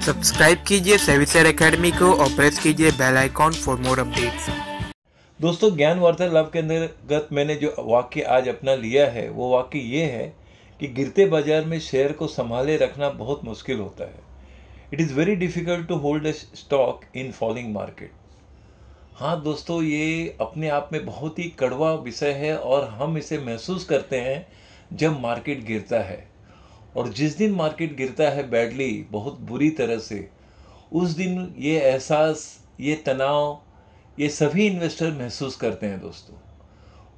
Subscribe कीजिए सेविसर academy को और प्रेस कीजिए bell icon for more updates. दोस्तों, ज्ञान वार्तालाप के अंतर्गत मैंने जो वाक्य आज अपना लिया है वो वाक्य ये है कि गिरते बाजार में शेयर को संभाले रखना बहुत मुश्किल होता है। It is very difficult to hold a stock in falling market. हाँ दोस्तों, ये अपने आप में बहुत ही कड़वा विषय है और हम इसे महसूस करते हैं जब मार्केट गिरता है। और जिस दिन मार्केट गिरता है बैडली, बहुत बुरी तरह से, उस दिन ये एहसास, ये तनाव, ये सभी इन्वेस्टर महसूस करते हैं दोस्तों।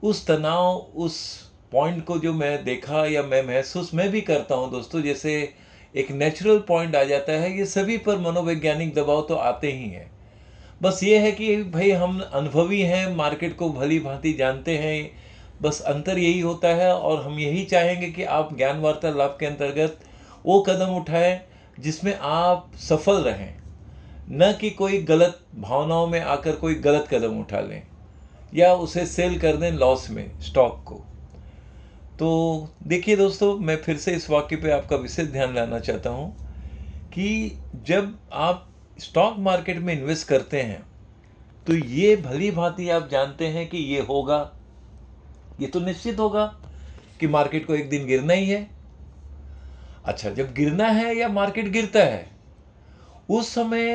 उस तनाव, उस पॉइंट को जो मैं देखा या मैं महसूस मैं भी करता हूँ दोस्तों, जैसे एक नेचुरल पॉइंट आ जाता है। ये सभी पर मनोवैज्ञानिक दबाव तो आते ही हैं। बस ये है कि भाई हम अनुभवी हैं, मार्केट को भली भांति जानते हैं, बस अंतर यही होता है। और हम यही चाहेंगे कि आप ज्ञान वार्तालाप के अंतर्गत वो कदम उठाएं जिसमें आप सफल रहें, न कि कोई गलत भावनाओं में आकर कोई गलत कदम उठा लें या उसे सेल कर दें लॉस में स्टॉक को। तो देखिए दोस्तों, मैं फिर से इस वाक्य पे आपका विशेष ध्यान लाना चाहता हूँ कि जब आप स्टॉक मार्केट में इन्वेस्ट करते हैं तो ये भली भांति आप जानते हैं कि ये होगा, ये तो निश्चित होगा कि मार्केट को एक दिन गिरना ही है। अच्छा, जब गिरना है या मार्केट गिरता है, उस समय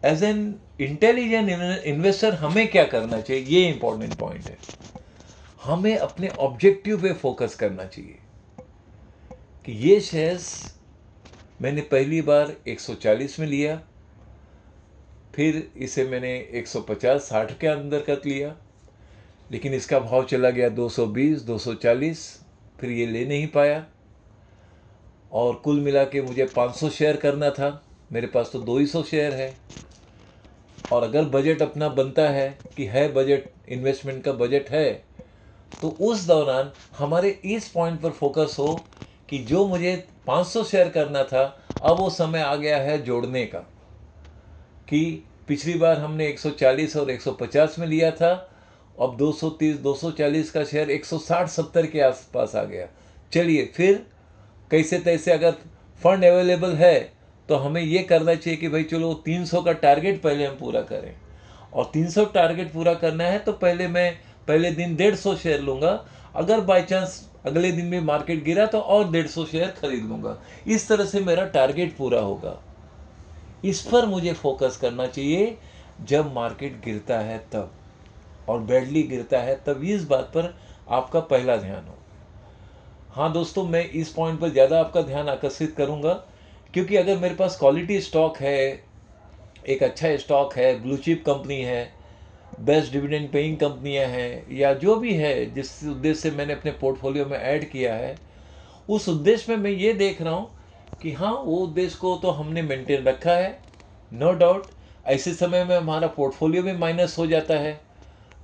एज एन इंटेलिजेंट इन्वेस्टर हमें क्या करना चाहिए, ये इंपॉर्टेंट पॉइंट है। हमें अपने ऑब्जेक्टिव पे फोकस करना चाहिए कि ये शेयर्स मैंने पहली बार 140 में लिया, फिर इसे मैंने 150-60 के अंदर कर लिया, लेकिन इसका भाव चला गया 220, 240, फिर ये ले नहीं पाया और कुल मिला के मुझे 500 शेयर करना था। मेरे पास तो 200 शेयर है। और अगर बजट अपना बनता है कि है बजट, इन्वेस्टमेंट का बजट है, तो उस दौरान हमारे इस पॉइंट पर फोकस हो कि जो मुझे 500 शेयर करना था, अब वो समय आ गया है जोड़ने का। कि पिछली बार हमने 140 और 150 में लिया था, अब 230, 240 का शेयर 160-70 के आसपास आ गया। चलिए फिर कैसे तैसे अगर फंड अवेलेबल है तो हमें ये करना चाहिए कि भाई चलो 300 का टारगेट पहले हम पूरा करें। और 300 टारगेट पूरा करना है तो मैं पहले दिन 150 शेयर लूँगा। अगर बाई चांस अगले दिन में मार्केट गिरा तो और 150 शेयर खरीद लूँगा। इस तरह से मेरा टारगेट पूरा होगा। इस पर मुझे फोकस करना चाहिए जब मार्केट गिरता है तब, और बैडली गिरता है तब। इस बात पर आपका पहला ध्यान हो। हाँ दोस्तों, मैं इस पॉइंट पर ज़्यादा आपका ध्यान आकर्षित करूँगा, क्योंकि अगर मेरे पास क्वालिटी स्टॉक है, एक अच्छा स्टॉक है, ब्लू चिप कंपनी है, बेस्ट डिविडेंड पेइंग कंपनियां हैं, या जो भी है जिस उद्देश्य से मैंने अपने पोर्टफोलियो में ऐड किया है, उस उद्देश्य में मैं ये देख रहा हूँ कि हाँ, वो उद्देश्य को तो हमने मेंटेन रखा है, नो डाउट। ऐसे समय में हमारा पोर्टफोलियो भी माइनस हो जाता है।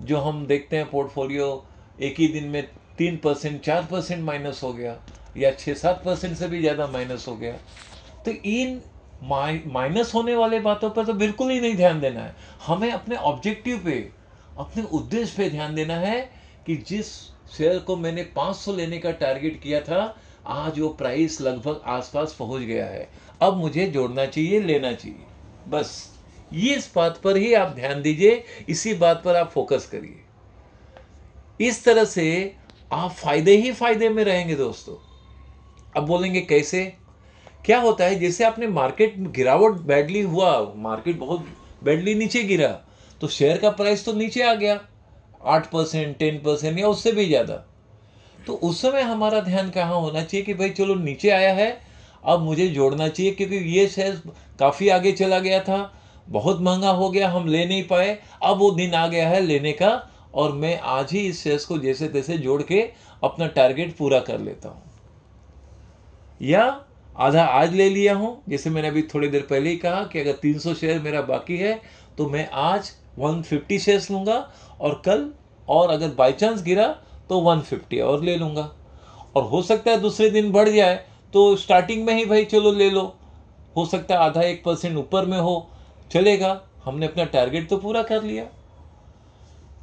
जो हम देखते हैं पोर्टफोलियो एक ही दिन में 3%, 4% माइनस हो गया, या 6-7% से भी ज़्यादा माइनस हो गया। तो इन माइनस होने वाले बातों पर तो बिल्कुल ही नहीं ध्यान देना है। हमें अपने ऑब्जेक्टिव पे, अपने उद्देश्य पे ध्यान देना है कि जिस शेयर को मैंने 500 लेने का टारगेट किया था, आज वो प्राइस लगभग आसपास पहुंच गया है, अब मुझे जोड़ना चाहिए, लेना चाहिए। बस ये इस बात पर ही आप ध्यान दीजिए, इसी बात पर आप फोकस करिए। इस तरह से आप फायदे ही फायदे में रहेंगे दोस्तों। अब बोलेंगे कैसे, क्या होता है, जैसे आपने मार्केट गिरावट बैडली हुआ, मार्केट बहुत बैडली नीचे गिरा, तो शेयर का प्राइस तो नीचे आ गया 8%, 10% या उससे भी ज़्यादा। तो उस समय हमारा ध्यान कहाँ होना चाहिए कि भाई चलो नीचे आया है, अब मुझे जोड़ना चाहिए, क्योंकि ये शेयर काफ़ी आगे चला गया था, बहुत महंगा हो गया, हम ले नहीं पाए। अब वो दिन आ गया है लेने का, और मैं आज ही इस शेयर को जैसे तैसे जोड़ के अपना टारगेट पूरा कर लेता हूँ। या आधा आज ले लिया हूँ, जैसे मैंने अभी थोड़ी देर पहले ही कहा कि अगर 300 शेयर मेरा बाकी है तो मैं आज 150 शेयर्स लूँगा, और कल और अगर बाई चांस गिरा तो 150 और ले लूँगा। और हो सकता है दूसरे दिन बढ़ जाए तो स्टार्टिंग में ही भाई चलो ले लो, हो सकता है आधा 1% ऊपर में हो, चलेगा, हमने अपना टारगेट तो पूरा कर लिया।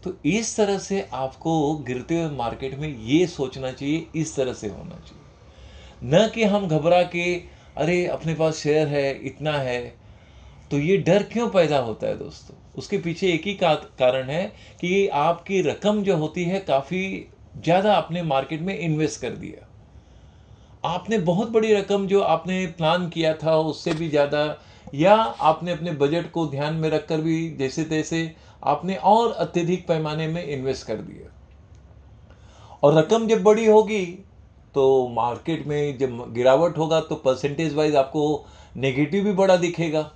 तो इस तरह से आपको गिरते हुए मार्केट में ये सोचना चाहिए, इस तरह से होना चाहिए, न कि हम घबरा के अरे अपने पास शेयर है, इतना है। तो ये डर क्यों पैदा होता है दोस्तों? उसके पीछे एक ही कारण है कि आपकी रकम जो होती है काफ़ी ज़्यादा आपने मार्केट में इन्वेस्ट कर दिया। आपने बहुत बड़ी रकम जो आपने प्लान किया था उससे भी ज़्यादा, या आपने अपने बजट को ध्यान में रखकर भी जैसे तैसे आपने और अत्यधिक पैमाने में इन्वेस्ट कर दिया। और रकम जब बड़ी होगी तो मार्केट में जब गिरावट होगा तो परसेंटेज वाइज आपको नेगेटिव भी बड़ा दिखेगा।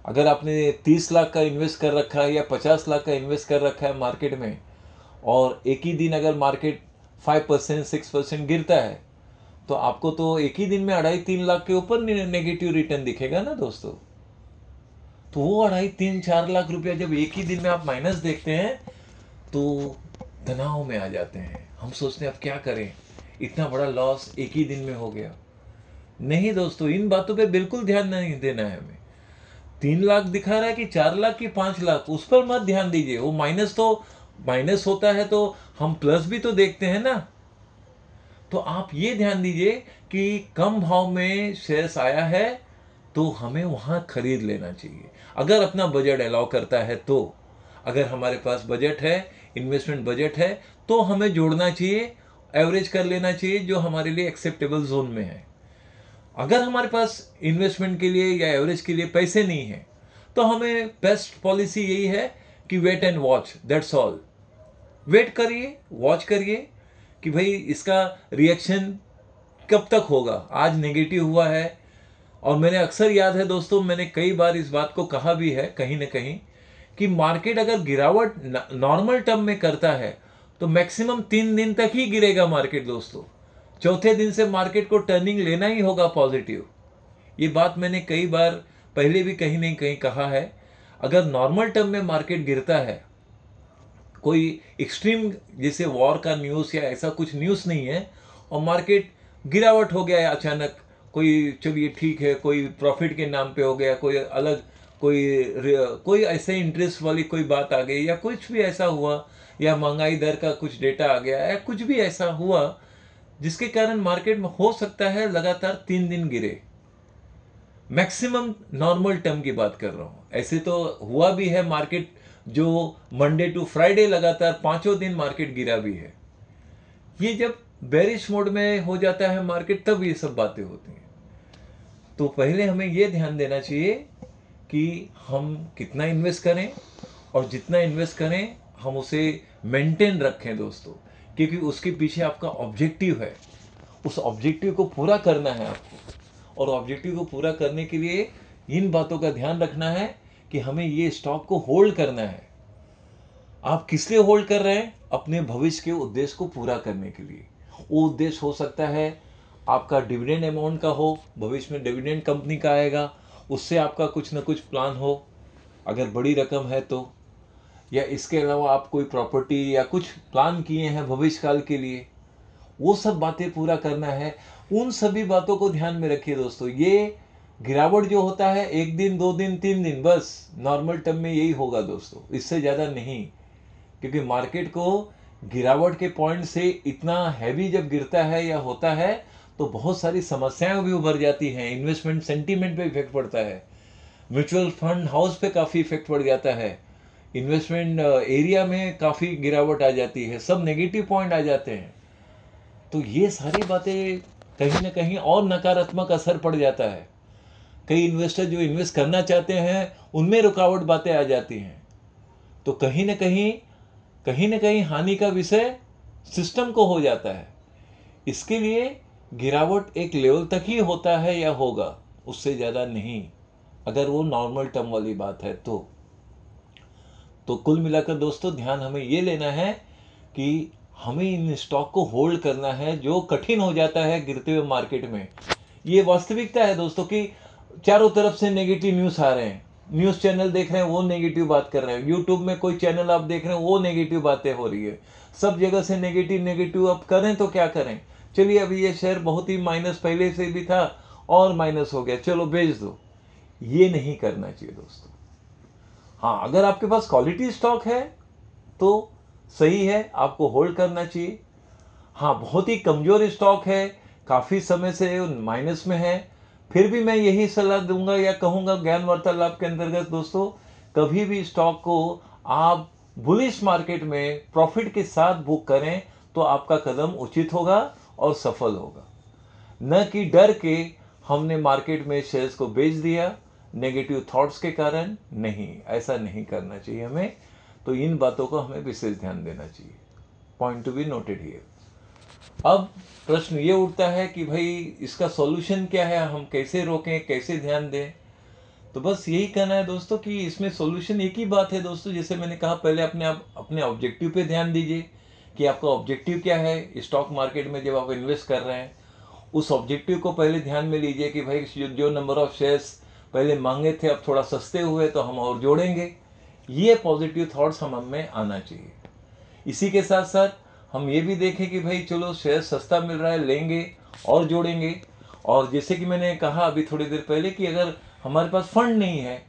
अगर आपने 30 लाख का इन्वेस्ट कर रखा है या 50 लाख का इन्वेस्ट कर रखा है मार्केट में, और एक ही दिन अगर मार्केट 5% 6% गिरता है, तो आपको तो एक ही दिन में 2.5-3 लाख के ऊपर नेगेटिव रिटर्न दिखेगा ना दोस्तों। तो वो 2.5-3-4 लाख रुपया जब एक ही दिन में आप माइनस देखते हैं तो तनाव में आ जाते हैं। हम सोचते हैं अब क्या करें, इतना बड़ा लॉस एक ही दिन में हो गया। नहीं दोस्तों, इन बातों पे बिल्कुल ध्यान नहीं देना है हमें। 3 लाख दिखा रहा है कि 4 लाख की 5 लाख, उस पर मत ध्यान दीजिए। वो माइनस होता है तो हम प्लस भी तो देखते हैं ना। तो आप ये ध्यान दीजिए कि कम भाव में शेयर्स आया है तो हमें वहां खरीद लेना चाहिए, अगर अपना बजट अलाउ करता है तो। अगर हमारे पास बजट है, इन्वेस्टमेंट बजट है, तो हमें जोड़ना चाहिए, एवरेज कर लेना चाहिए जो हमारे लिए एक्सेप्टेबल जोन में है। अगर हमारे पास इन्वेस्टमेंट के लिए या एवरेज के लिए पैसे नहीं है तो हमें बेस्ट पॉलिसी यही है कि wait and watch, that's all. Wait करिए, वॉच करिए कि भाई इसका रिएक्शन कब तक होगा। आज नेगेटिव हुआ है, और मैंने अक्सर, याद है दोस्तों, मैंने कई बार इस बात को कहा भी है कहीं ना कहीं कि मार्केट अगर गिरावट नॉर्मल टर्म में करता है तो मैक्सिमम 3 दिन तक ही गिरेगा मार्केट दोस्तों। चौथे दिन से मार्केट को टर्निंग लेना ही होगा पॉजिटिव। ये बात मैंने कई बार पहले भी कहीं नहीं कहीं कहा है। अगर नॉर्मल टर्म में मार्केट गिरता है, कोई एक्सट्रीम जैसे वॉर का न्यूज़ या ऐसा कुछ न्यूज़ नहीं है, और मार्केट गिरावट हो गया है अचानक, कोई चलिए ठीक है, कोई प्रॉफिट के नाम पे हो गया, कोई अलग कोई ऐसे इंटरेस्ट वाली कोई बात आ गई, या कुछ भी ऐसा हुआ, या महंगाई दर का कुछ डेटा आ गया, या कुछ भी ऐसा हुआ जिसके कारण मार्केट में हो सकता है लगातार 3 दिन गिरे। मैक्सिमम नॉर्मल टर्म की बात कर रहा हूं। ऐसे तो हुआ भी है मार्केट जो मंडे टू फ्राइडे लगातार 5 दिन मार्केट गिरा भी है। ये जब बेरिश मोड में हो जाता है मार्केट, तब ये सब बातें होती हैं। तो पहले हमें ये ध्यान देना चाहिए कि हम कितना इन्वेस्ट करें, और जितना इन्वेस्ट करें हम उसे मेंटेन रखें दोस्तों, क्योंकि उसके पीछे आपका ऑब्जेक्टिव है। उस ऑब्जेक्टिव को पूरा करना है आपको, और ऑब्जेक्टिव को पूरा करने के लिए इन बातों का ध्यान रखना है कि हमें ये स्टॉक को होल्ड करना है। आप किस लिए होल्ड कर रहे हैं? अपने भविष्य के उद्देश्य को पूरा करने के लिए। वो उद्देश्य हो सकता है आपका डिविडेंड अमाउंट का हो, भविष्य में डिविडेंड कंपनी का आएगा, उससे आपका कुछ ना कुछ प्लान हो अगर बड़ी रकम है तो, या इसके अलावा आप कोई प्रॉपर्टी या कुछ प्लान किए हैं भविष्य काल के लिए, वो सब बातें पूरा करना है। उन सभी बातों को ध्यान में रखिए दोस्तों। ये गिरावट जो होता है 1 दिन 2 दिन 3 दिन, बस नॉर्मल टर्म में यही होगा दोस्तों, इससे ज़्यादा नहीं। क्योंकि मार्केट को गिरावट के पॉइंट से इतना हैवी जब गिरता है या होता है तो बहुत सारी समस्याएं भी उभर जाती हैं। इन्वेस्टमेंट सेंटीमेंट पे इफेक्ट पड़ता है, म्यूचुअल फंड हाउस पे काफ़ी इफेक्ट पड़ जाता है, इन्वेस्टमेंट एरिया में काफ़ी गिरावट आ जाती है, सब नेगेटिव पॉइंट आ जाते हैं। तो ये सारी बातें कहीं ना कहीं और नकारात्मक असर पड़ जाता है। कई इन्वेस्टर जो इन्वेस्ट करना चाहते हैं उनमें रुकावट बातें आ जाती हैं। तो कहीं ना कहीं हानि का विषय सिस्टम को हो जाता है। इसके लिए गिरावट एक लेवल तक ही होता है या होगा, उससे ज़्यादा नहीं, अगर वो नॉर्मल टर्म वाली बात है तो। कुल मिलाकर दोस्तों ध्यान हमें ये लेना है कि हमें इन स्टॉक को होल्ड करना है जो कठिन हो जाता है गिरते हुए मार्केट में। ये वास्तविकता है दोस्तों कि चारों तरफ से नेगेटिव न्यूज़ आ रहे हैं। न्यूज़ चैनल देख रहे हैं वो नेगेटिव बात कर रहे हैं, यूट्यूब में कोई चैनल आप देख रहे हैं वो नेगेटिव बातें हो रही है, सब जगह से नेगेटिव। अब करें तो क्या करें? चलिए अभी ये शेयर बहुत ही माइनस पहले से भी था और माइनस हो गया, चलो बेच दो। ये नहीं करना चाहिए दोस्तों। हाँ, अगर आपके पास क्वालिटी स्टॉक है तो सही है, आपको होल्ड करना चाहिए। हाँ, बहुत ही कमज़ोर स्टॉक है, काफ़ी समय से माइनस में है, फिर भी मैं यही सलाह दूंगा या कहूँगा ज्ञान वार्तालाप के अंतर्गत दोस्तों, कभी भी स्टॉक को आप बुलिश मार्केट में प्रॉफिट के साथ बुक करें तो आपका कदम उचित होगा और सफल होगा, न कि डर के हमने मार्केट में शेयर्स को बेच दिया नेगेटिव थॉट्स के कारण। नहीं, ऐसा नहीं करना चाहिए हमें। तो इन बातों को हमें विशेष ध्यान देना चाहिए। Point to be noted here. अब प्रश्न ये उठता है कि भाई इसका सॉल्यूशन क्या है, हम कैसे रोकें, कैसे ध्यान दें। तो बस यही कहना है दोस्तों कि इसमें सॉल्यूशन एक ही बात है दोस्तों, जैसे मैंने कहा पहले अपने ऑब्जेक्टिव पे ध्यान दीजिए कि आपका ऑब्जेक्टिव क्या है स्टॉक मार्केट में जब आप इन्वेस्ट कर रहे हैं। उस ऑब्जेक्टिव को पहले ध्यान में लीजिए कि भाई जो नंबर ऑफ शेयर्स पहले मांगे थे अब थोड़ा सस्ते हुए तो हम और जोड़ेंगे। ये पॉजिटिव थॉट्स हम में आना चाहिए। इसी के साथ साथ हम ये भी देखें कि भाई चलो शेयर सस्ता मिल रहा है, लेंगे और जोड़ेंगे। और जैसे कि मैंने कहा अभी थोड़ी देर पहले कि अगर हमारे पास फंड नहीं है,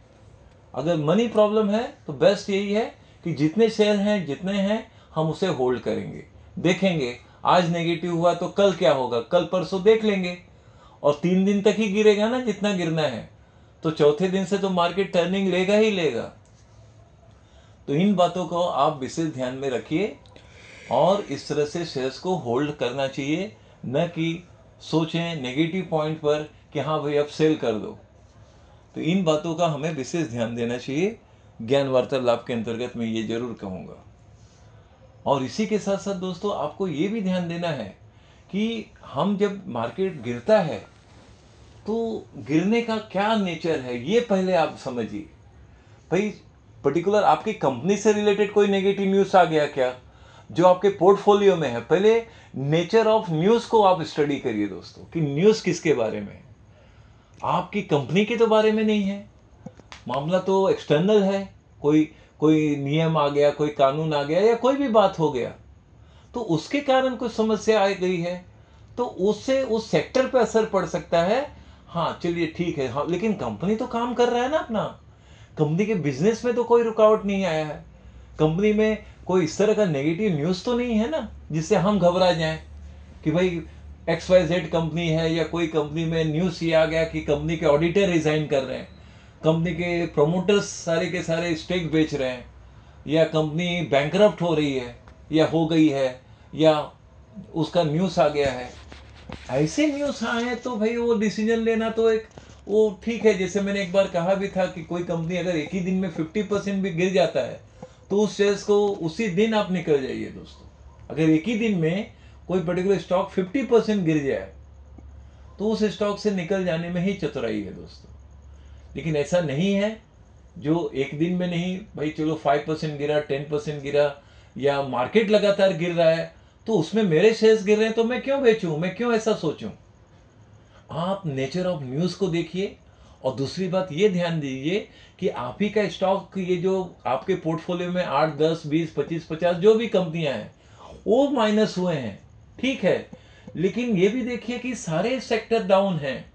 अगर मनी प्रॉब्लम है, तो बेस्ट यही है कि जितने शेयर हैं जितने हैं हम उसे होल्ड करेंगे, देखेंगे आज नेगेटिव हुआ तो कल क्या होगा, कल परसों देख लेंगे। और 3 दिन तक ही गिरेगा ना जितना गिरना है, तो चौथे दिन से तो मार्केट टर्निंग लेगा ही लेगा। तो इन बातों को आप विशेष ध्यान में रखिए और इस तरह से शेयर्स को होल्ड करना चाहिए, न कि सोचें नेगेटिव पॉइंट पर कि हाँ भाई अब सेल कर दो। तो इन बातों का हमें विशेष ध्यान देना चाहिए। ज्ञान वार्तालाप के अंतर्गत मैं ये जरूर कहूँगा। और इसी के साथ साथ दोस्तों आपको ये भी ध्यान देना है कि हम जब मार्केट गिरता है तो गिरने का क्या नेचर है ये पहले आप समझिए। भाई पर्टिकुलर आपकी कंपनी से रिलेटेड कोई नेगेटिव न्यूज़ आ गया क्या जो आपके पोर्टफोलियो में है, पहले नेचर ऑफ न्यूज़ को आप स्टडी करिए दोस्तों कि न्यूज़ किसके बारे में है। आपकी कंपनी के तो बारे में नहीं है, मामला तो एक्सटर्नल है, कोई नियम आ गया, कोई कानून आ गया या कोई भी बात हो गया तो उसके कारण कोई समस्या आ गई है तो उससे उस सेक्टर पे असर पड़ सकता है। हाँ चलिए ठीक है, हाँ लेकिन कंपनी तो काम कर रहा है ना अपना, कंपनी के बिजनेस में तो कोई रुकावट नहीं आया है, कंपनी में कोई इस तरह का नेगेटिव न्यूज़ तो नहीं है ना जिससे हम घबरा जाएं कि भाई XYZ कंपनी है या कोई कंपनी में न्यूज़ ये आ गया कि कंपनी के ऑडिटर रिजाइन कर रहे हैं, कंपनी के प्रोमोटर्स सारे के सारे स्टेक बेच रहे हैं, या कंपनी बैंकरप्ट हो रही है या हो गई है या उसका न्यूज़ आ गया है। ऐसे न्यूज़ आए तो भाई वो डिसीजन लेना तो एक वो ठीक है। जैसे मैंने एक बार कहा भी था कि कोई कंपनी अगर एक ही दिन में 50% भी गिर जाता है तो उस शेयर्स को उसी दिन आप निकल जाइए दोस्तों। अगर एक ही दिन में कोई पर्टिकुलर स्टॉक 50% गिर जाए तो उस स्टॉक से निकल जाने में ही चतुराई है दोस्तों। लेकिन ऐसा नहीं है जो एक दिन में नहीं, भाई चलो 5% गिरा, 10% गिरा या मार्केट लगातार गिर रहा है तो उसमें मेरे शेयर्स गिर रहे हैं तो मैं क्यों बेचूं, मैं क्यों ऐसा सोचूं। आप नेचर ऑफ न्यूज़ को देखिए। और दूसरी बात ये ध्यान दीजिए कि आप ही का स्टॉक, ये जो आपके पोर्टफोलियो में 8, 10, 20, 25, 50 जो भी कंपनियां हैं वो माइनस हुए हैं, ठीक है, लेकिन ये भी देखिए कि सारे सेक्टर डाउन हैं,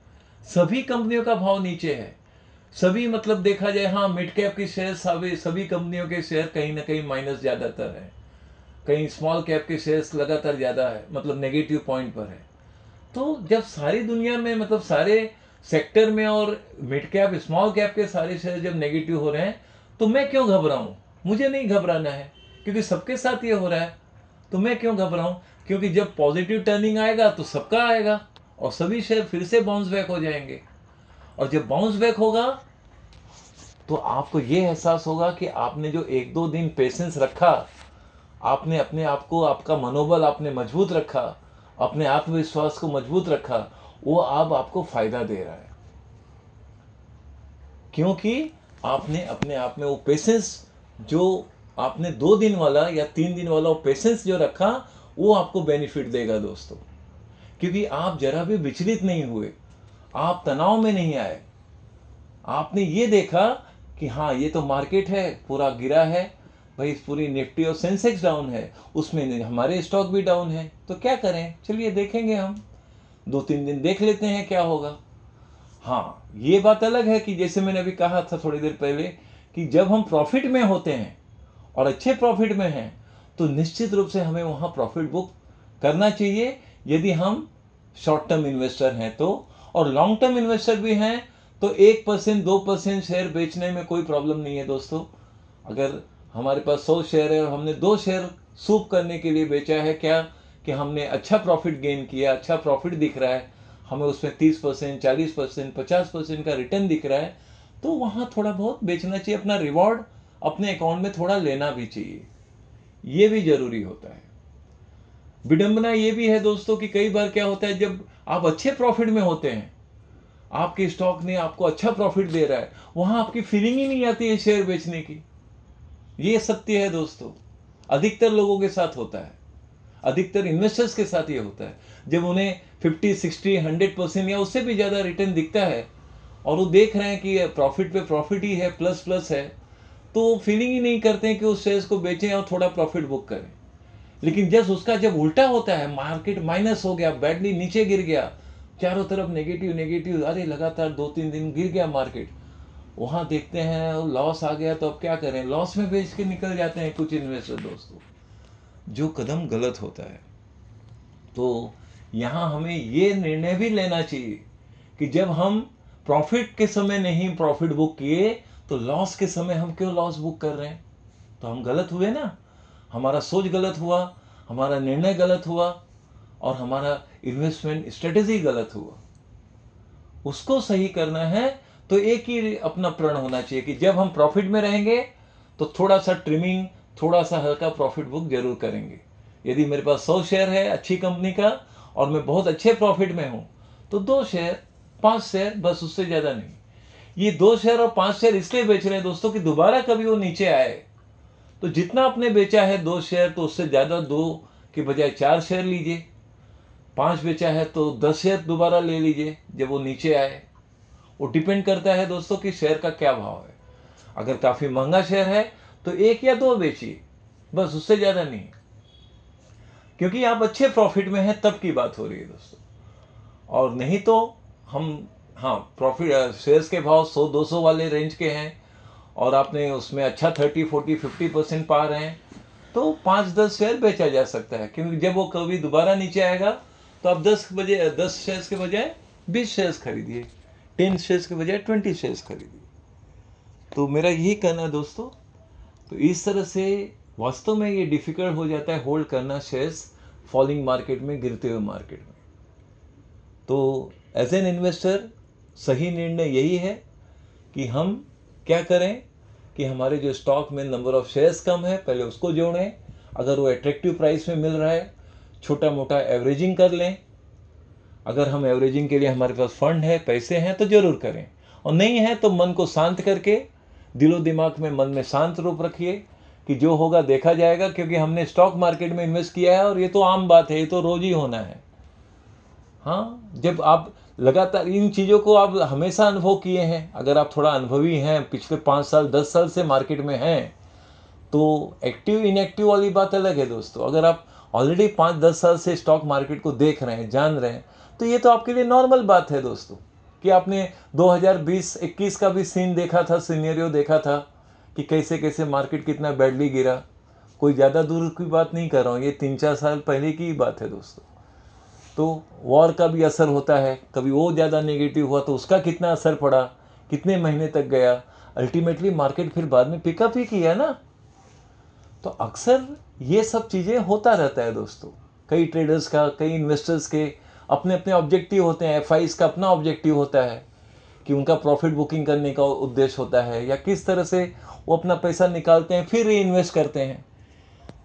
सभी कंपनियों का भाव नीचे है, सभी मतलब देखा जाए हाँ मिड कैप के शेयर सभी कंपनियों के शेयर कहीं ना कहीं माइनस ज़्यादातर है, कहीं स्मॉल कैप के शेयर्स लगातार ज़्यादा है, मतलब नेगेटिव पॉइंट पर है। तो जब सारी दुनिया में मतलब सारे सेक्टर में और मिड कैप स्मॉल कैप के सारे शेयर जब नेगेटिव हो रहे हैं तो मैं क्यों घबराऊं, मुझे नहीं घबराना है क्योंकि सबके साथ ये हो रहा है। तो मैं क्यों घबराऊं, क्योंकि जब पॉजिटिव टर्निंग आएगा तो सबका आएगा और सभी शेयर फिर से बाउंस बैक हो जाएंगे। और जब बाउंस बैक होगा तो आपको ये एहसास होगा कि आपने जो 1-2 दिन पेशेंस रखा, आपने अपने आप को, आपका मनोबल आपने मजबूत रखा, अपने आत्मविश्वास को मजबूत रखा, वो अब आपको फायदा दे रहा है क्योंकि आपने अपने आप में वो पेशेंस जो आपने 2 दिन वाला या 3 दिन वाला वो पेशेंस जो रखा वो आपको बेनिफिट देगा दोस्तों। क्योंकि आप जरा भी विचलित नहीं हुए, आप तनाव में नहीं आए, आपने ये देखा कि हाँ ये तो मार्केट है पूरा गिरा है, भाई पूरी निफ्टी और सेंसेक्स डाउन है, उसमें हमारे स्टॉक भी डाउन है, तो क्या करें, चलिए देखेंगे, हम 2-3 दिन देख लेते हैं क्या होगा। हाँ ये बात अलग है कि जैसे मैंने अभी कहा था थोड़ी देर पहले कि जब हम प्रॉफिट में होते हैं और अच्छे प्रॉफिट में हैं तो निश्चित रूप से हमें वहाँ प्रॉफिट बुक करना चाहिए यदि हम शॉर्ट टर्म इन्वेस्टर हैं तो, और लॉन्ग टर्म इन्वेस्टर भी हैं तो 1% 2% शेयर बेचने में कोई प्रॉब्लम नहीं है दोस्तों। अगर हमारे पास 100 शेयर है और हमने 2 शेयर सूप करने के लिए बेचा है, क्या कि हमने अच्छा प्रॉफिट गेन किया, अच्छा प्रॉफिट दिख रहा है, हमें उसमें 30%, 40%, 50% का रिटर्न दिख रहा है, तो वहाँ थोड़ा बहुत बेचना चाहिए, अपना रिवॉर्ड अपने अकाउंट में थोड़ा लेना भी चाहिए, ये भी जरूरी होता है। विडंबना ये भी है दोस्तों कि कई बार क्या होता है, जब आप अच्छे प्रॉफिट में होते हैं, आपके स्टॉक ने आपको अच्छा प्रॉफिट दे रहा है, वहां आपकी फीलिंग ही नहीं आती है शेयर बेचने की। ये सत्य है दोस्तों, अधिकतर लोगों के साथ होता है, अधिकतर इन्वेस्टर्स के साथ ये होता है। जब उन्हें 50, 60, 100% या उससे भी ज़्यादा रिटर्न दिखता है और वो देख रहे हैं कि प्रॉफिट पे प्रॉफिट ही है, प्लस प्लस है, तो वो फीलिंग ही नहीं करते हैं कि उस शेयर्स को बेचें और थोड़ा प्रॉफिट बुक करें। लेकिन जब उल्टा होता है, मार्केट माइनस हो गया, बैडली नीचे गिर गया, चारों तरफ नेगेटिव नेगेटिव, अरे लगातार 2-3 दिन गिर गया मार्केट, वहाँ देखते हैं लॉस आ गया, तो अब क्या करें, लॉस में बेच के निकल जाते हैं कुछ इन्वेस्टर दोस्तों, जो कदम गलत होता है। तो यहाँ हमें ये निर्णय भी लेना चाहिए कि जब हम प्रॉफिट के समय नहीं प्रॉफिट बुक किए, तो लॉस के समय हम क्यों लॉस बुक कर रहे हैं? तो हम गलत हुए ना, हमारा सोच गलत हुआ, हमारा निर्णय गलत हुआ और हमारा इन्वेस्टमेंट स्ट्रेटेजी गलत हुआ। उसको सही करना है तो एक ही अपना प्रण होना चाहिए कि जब हम प्रॉफिट में रहेंगे तो थोड़ा सा ट्रिमिंग, थोड़ा सा हल्का प्रॉफिट बुक जरूर करेंगे। यदि मेरे पास 100 शेयर है अच्छी कंपनी का और मैं बहुत अच्छे प्रॉफिट में हूं, तो 2 शेयर 5 शेयर, बस उससे ज्यादा नहीं। ये 2 शेयर और 5 शेयर इसलिए बेच रहे हैं दोस्तों कि दोबारा कभी वो नीचे आए, तो जितना आपने बेचा है 2 शेयर, तो उससे ज्यादा 2 की बजाय 4 शेयर लीजिए। 5 बेचा है तो 10 शेयर दोबारा ले लीजिए जब वो नीचे आए। वो डिपेंड करता है दोस्तों कि शेयर का क्या भाव है। अगर काफी महंगा शेयर है तो 1 या 2 बेचिए, बस उससे ज्यादा नहीं, क्योंकि आप अच्छे प्रॉफिट में हैं तब की बात हो रही है दोस्तों। और नहीं तो हम प्रॉफिट शेयर्स के भाव 100-200 वाले रेंज के हैं और आपने उसमें अच्छा 30, 40, 50% पा रहे हैं, तो 5-10 शेयर बेचा जा सकता है, क्योंकि जब वो कभी दोबारा नीचे आएगा तो आप 10 शेयर्स के बजाय 20 शेयर्स खरीदिए, 10 शेयर्स के बजाय 20 शेयर्स खरीदिए। तो मेरा यही कहना है दोस्तों। तो इस तरह से वास्तव में ये डिफिकल्ट हो जाता है होल्ड करना शेयर्स फॉलिंग मार्केट में, गिरते हुए मार्केट में। तो एज एन इन्वेस्टर सही निर्णय यही है कि हम क्या करें कि हमारे जो स्टॉक में नंबर ऑफ शेयर्स कम है, पहले उसको जोड़ें। अगर वो अट्रैक्टिव प्राइस में मिल रहा है, छोटा मोटा एवरेजिंग कर लें। अगर हम एवरेजिंग के लिए हमारे पास फंड है, पैसे हैं, तो जरूर करें, और नहीं है तो मन को शांत करके, दिलो दिमाग में, मन में शांत रूप रखिए कि जो होगा देखा जाएगा, क्योंकि हमने स्टॉक मार्केट में इन्वेस्ट किया है और ये तो आम बात है, ये तो रोज ही होना है। हाँ, जब आप लगातार इन चीज़ों को आप हमेशा अनुभव किए हैं, अगर आप थोड़ा अनुभवी हैं, पिछले 5 साल 10 साल से मार्केट में हैं, तो एक्टिव इनएक्टिव वाली बात अलग है दोस्तों। अगर आप ऑलरेडी 5-10 साल से स्टॉक मार्केट को देख रहे हैं, जान रहे हैं, तो ये तो आपके लिए नॉर्मल बात है दोस्तों कि आपने 2020-21 का भी सीन देखा था, सिनेरियो देखा था कि कैसे कैसे मार्केट कितना बैडली गिरा। कोई ज़्यादा दूर की बात नहीं कर रहा हूँ, ये 3-4 साल पहले की ही बात है दोस्तों। तो वॉर का भी असर होता है, कभी वो ज़्यादा नेगेटिव हुआ तो उसका कितना असर पड़ा, कितने महीने तक गया, अल्टीमेटली मार्केट फिर बाद में पिकअप ही किया ना। तो अक्सर ये सब चीज़ें होता रहता है दोस्तों। कई ट्रेडर्स का, कई इन्वेस्टर्स के अपने अपने ऑब्जेक्टिव होते हैं। एफआईज का अपना ऑब्जेक्टिव होता है कि उनका प्रॉफिट बुकिंग करने का उद्देश्य होता है, या किस तरह से वो अपना पैसा निकालते हैं फिर री इन्वेस्ट करते हैं।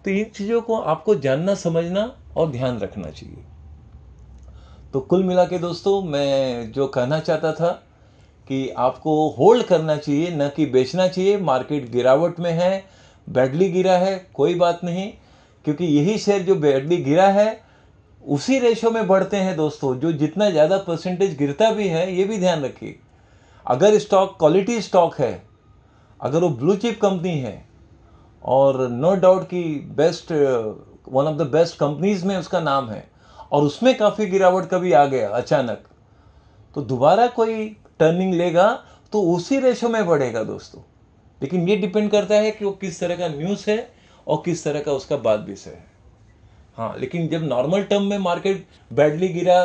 तो इन चीज़ों को आपको जानना, समझना और ध्यान रखना चाहिए। तो कुल मिला के दोस्तों, मैं जो कहना चाहता था कि आपको होल्ड करना चाहिए, न कि बेचना चाहिए। मार्केट गिरावट में है, बैडली गिरा है, कोई बात नहीं, क्योंकि यही शेयर जो बैडली गिरा है उसी रेशो में बढ़ते हैं दोस्तों। जो जितना ज़्यादा परसेंटेज गिरता भी है, ये भी ध्यान रखिए। अगर स्टॉक क्वालिटी स्टॉक है, अगर वो ब्लू चिप कंपनी है और नो डाउट कि best, one of the best companies में उसका नाम है, और उसमें काफ़ी गिरावट कभी आ गया अचानक, तो दोबारा कोई टर्निंग लेगा तो उसी रेशो में बढ़ेगा दोस्तों। लेकिन ये डिपेंड करता है कि वो किस तरह का न्यूज़ है और किस तरह का उसका बाद विषय है। हाँ, लेकिन जब नॉर्मल टर्म में मार्केट बैडली गिरा,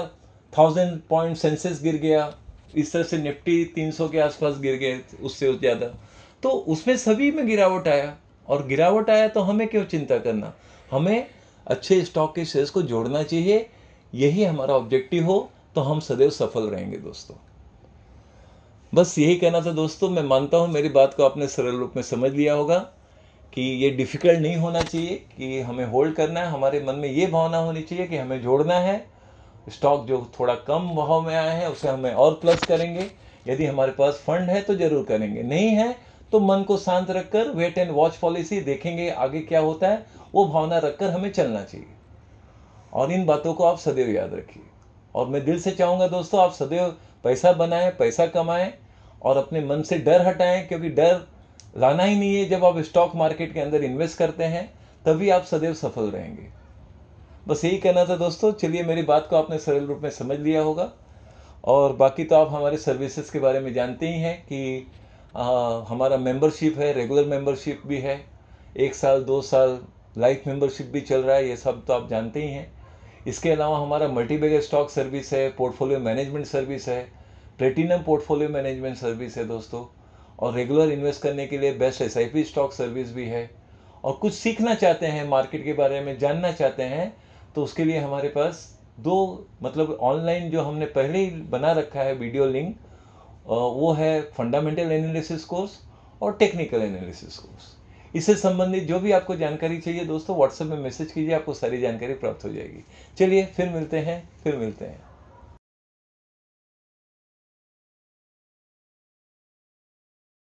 1000 पॉइंट सेंसेस गिर गया, इस तरह से निफ्टी 300 के आसपास गिर गए, उससे ज़्यादा, तो उसमें सभी में गिरावट आया। और गिरावट आया तो हमें क्यों चिंता करना, हमें अच्छे स्टॉक के शेयर्स को जोड़ना चाहिए। यही हमारा ऑब्जेक्टिव हो तो हम सदैव सफल रहेंगे दोस्तों। बस यही कहना था दोस्तों। मैं मानता हूँ मेरी बात को आपने सरल रूप में समझ लिया होगा कि ये डिफ़िकल्ट नहीं होना चाहिए कि हमें होल्ड करना है। हमारे मन में ये भावना होनी चाहिए कि हमें जोड़ना है। स्टॉक जो थोड़ा कम भाव में आया है उसे हमें और प्लस करेंगे। यदि हमारे पास फंड है तो ज़रूर करेंगे, नहीं है तो मन को शांत रखकर वेट एंड वॉच पॉलिसी, देखेंगे आगे क्या होता है, वो भावना रखकर हमें चलना चाहिए। और इन बातों को आप सदैव याद रखिए। और मैं दिल से चाहूँगा दोस्तों, आप सदैव पैसा बनाएं, पैसा कमाएं और अपने मन से डर हटाएं, क्योंकि डर लाना ही नहीं है। जब आप स्टॉक मार्केट के अंदर इन्वेस्ट करते हैं तभी आप सदैव सफल रहेंगे। बस यही कहना था दोस्तों। चलिए, मेरी बात को आपने सरल रूप में समझ लिया होगा। और बाकी तो आप हमारे सर्विसेज के बारे में जानते ही हैं कि हमारा मेंबरशिप है, रेगुलर मेंबरशिप भी है, 1 साल 2 साल लाइफ मेंबरशिप भी चल रहा है, ये सब तो आप जानते ही हैं। इसके अलावा हमारा मल्टीबैगर स्टॉक सर्विस है, पोर्टफोलियो मैनेजमेंट सर्विस है, प्लेटिनम पोर्टफोलियो मैनेजमेंट सर्विस है दोस्तों। और रेगुलर इन्वेस्ट करने के लिए बेस्ट SIP स्टॉक सर्विस भी है। और कुछ सीखना चाहते हैं, मार्केट के बारे में जानना चाहते हैं, तो उसके लिए हमारे पास 2 मतलब ऑनलाइन जो हमने पहले ही बना रखा है वीडियो लिंक, वो है फंडामेंटल एनालिसिस कोर्स और टेक्निकल एनालिसिस कोर्स। इससे संबंधित जो भी आपको जानकारी चाहिए दोस्तों, व्हाट्सएप में मैसेज कीजिए, आपको सारी जानकारी प्राप्त हो जाएगी। चलिए फिर मिलते हैं।